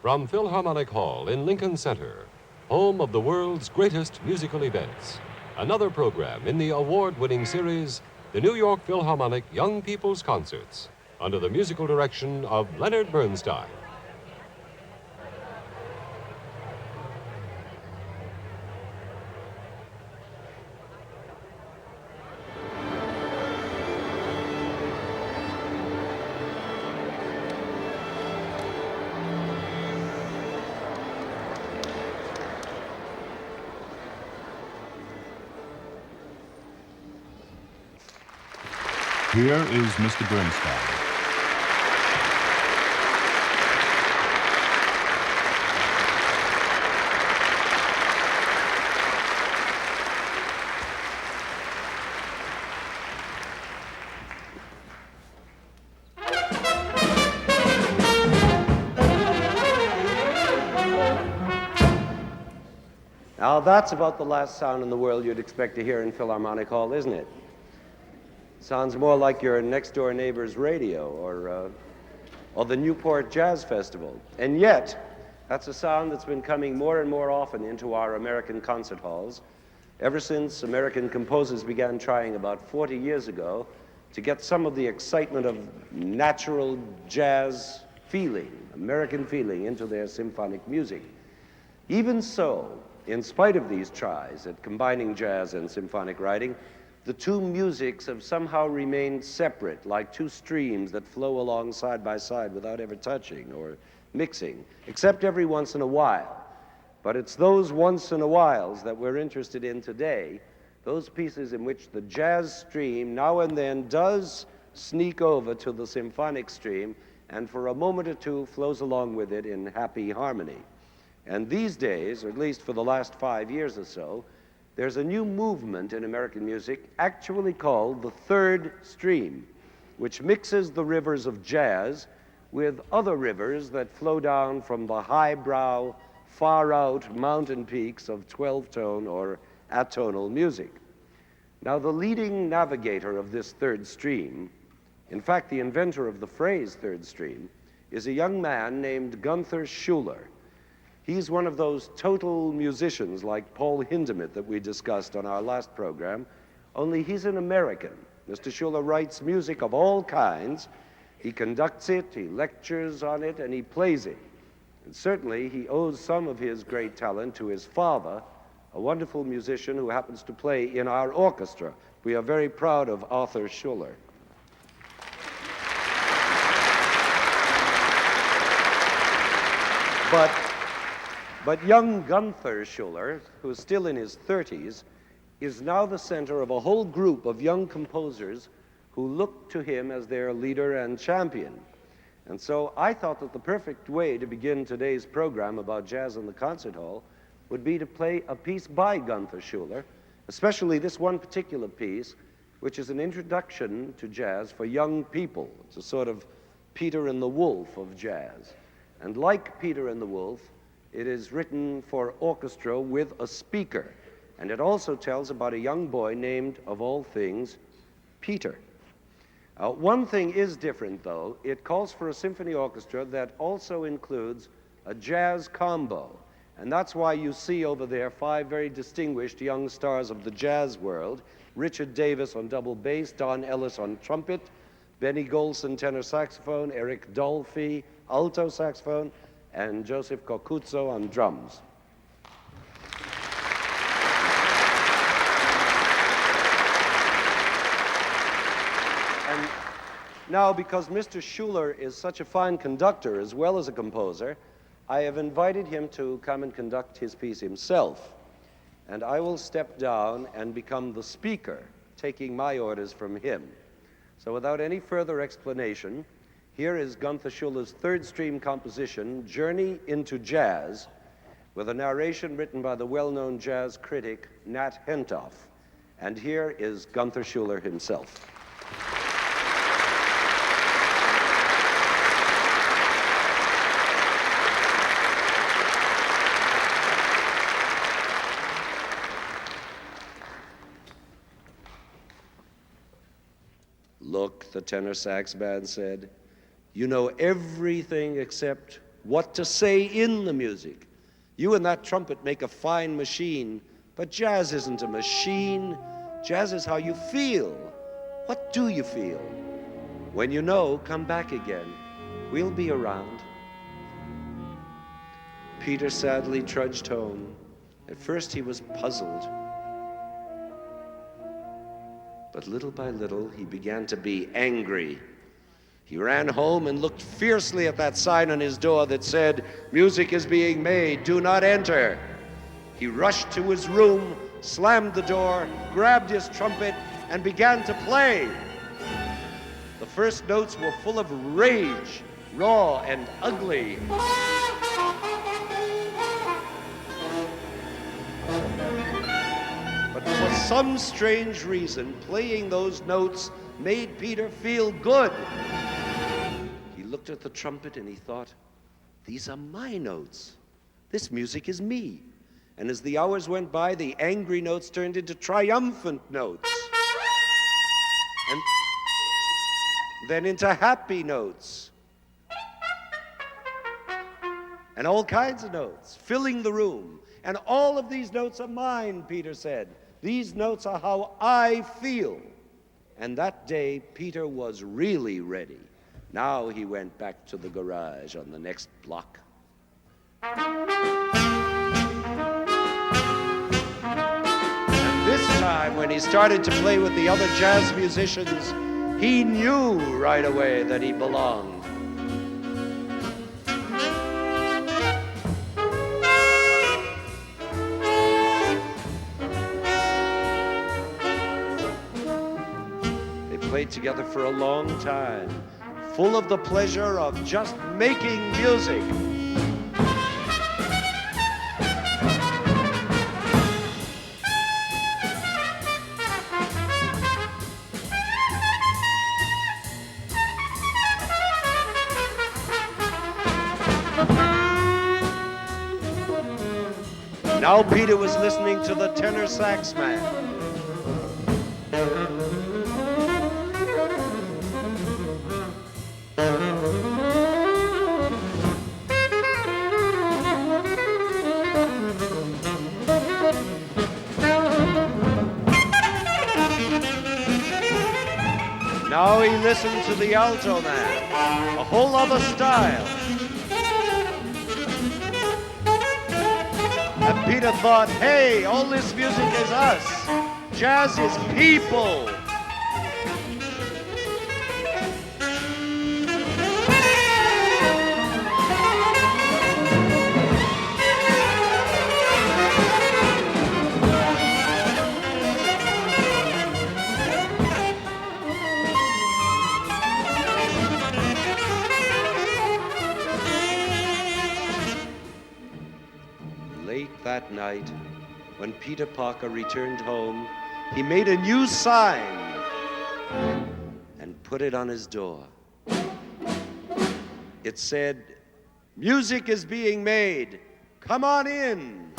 From Philharmonic Hall in Lincoln Center, home of the world's greatest musical events, another program in the award-winning series, the New York Philharmonic Young People's Concerts, under the musical direction of Leonard Bernstein. Here is Mr. Bernstein. Now that's about the last sound in the world you'd expect to hear in Philharmonic Hall, isn't it? Sounds more like your next-door neighbor's radio or the Newport Jazz Festival. And yet, that's a sound that's been coming more and more often into our American concert halls ever since American composers began trying about 40 years ago to get some of the excitement of natural jazz feeling, American feeling, into their symphonic music. Even so, in spite of these tries at combining jazz and symphonic writing, the two musics have somehow remained separate, like two streams that flow along side by side without ever touching or mixing, except every once in a while. But it's those once in a whiles that we're interested in today, those pieces in which the jazz stream now and then does sneak over to the symphonic stream and for a moment or two flows along with it in happy harmony. And these days, or at least for the last 5 years or so, there's a new movement in American music actually called the third stream, which mixes the rivers of jazz with other rivers that flow down from the highbrow, far-out mountain peaks of 12-tone or atonal music. Now, the leading navigator of this third stream, in fact, the inventor of the phrase third stream, is a young man named Gunther Schuller. He's one of those total musicians like Paul Hindemith that we discussed on our last program, only he's an American. Mr. Schuller writes music of all kinds. He conducts it, he lectures on it, and he plays it. And certainly he owes some of his great talent to his father, a wonderful musician who happens to play in our orchestra. We are very proud of Arthur Schuller. But young Gunther Schuller, who is still in his 30s, is now the center of a whole group of young composers who look to him as their leader and champion. And so I thought that the perfect way to begin today's program about jazz in the concert hall would be to play a piece by Gunther Schuller, especially this one particular piece, which is an introduction to jazz for young people. It's a sort of Peter and the Wolf of jazz. And like Peter and the Wolf, it is written for orchestra with a speaker, and it also tells about a young boy named, of all things, Peter. One thing is different, though. It calls for a symphony orchestra that also includes a jazz combo, and that's why you see over there 5 very distinguished young stars of the jazz world: Richard Davis on double bass, Don Ellis on trumpet, Benny Golson tenor saxophone, Eric Dolphy alto saxophone, and Joseph Cocuzzo on drums. And now, because Mr. Schuller is such a fine conductor as well as a composer, I have invited him to come and conduct his piece himself. And I will step down and become the speaker, taking my orders from him. So without any further explanation, here is Gunther Schuller's third stream composition, Journey into Jazz, with a narration written by the well-known jazz critic Nat Hentoff. And here is Gunther Schuller himself. Look, the tenor sax band said, you know everything except what to say in the music. You and that trumpet make a fine machine, but jazz isn't a machine. Jazz is how you feel. What do you feel? When you know, come back again. We'll be around. Peter sadly trudged home. At first he was puzzled. But little by little, he began to be angry. He ran home and looked fiercely at that sign on his door that said, "Music is being made, do not enter." He rushed to his room, slammed the door, grabbed his trumpet, and began to play. The first notes were full of rage, raw and ugly. But for some strange reason, playing those notes made Peter feel good. He looked at the trumpet and he thought, these are my notes. This music is me. And as the hours went by, the angry notes turned into triumphant notes. And then into happy notes. And all kinds of notes, filling the room. And all of these notes are mine, Peter said. These notes are how I feel. And that day, Peter was really ready. Now he went back to the garage on the next block. And this time, when he started to play with the other jazz musicians, he knew right away that he belonged. They played together for a long time, full of the pleasure of just making music. Now Peter was listening to the tenor sax man. Now he listened to the alto man, a whole other style. And Peter thought, hey, all this music is us. Jazz is people. That night, when Peter Parker returned home, he made a new sign and put it on his door. It said, "Music is being made. Come on in."